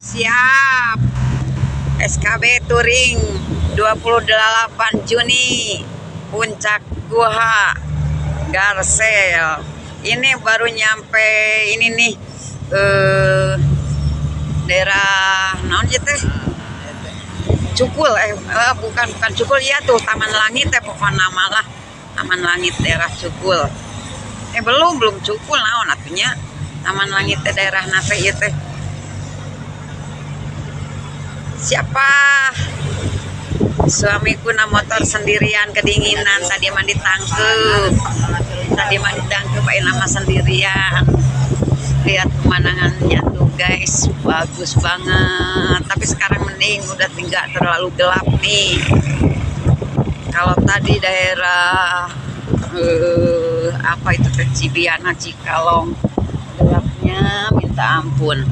Siap. SKB Touring 28 Juni Puncak Guha Garsel. Ini baru nyampe ini nih daerah naon teh? Cukul bukan Cukul ya tuh Taman Langit pokoknya malah Taman Langit daerah Cukul. Belum Cukul naon atunya Taman Langit daerah nate ieu teh. Siapa suamiku na motor sendirian kedinginan tadi mah ditangkep pakai nama sendirian. Lihat pemandangannya tuh guys, bagus banget, tapi sekarang mending udah tinggal terlalu gelap nih. Kalau tadi daerah apa itu Cibiana Cikalong gelapnya minta ampun.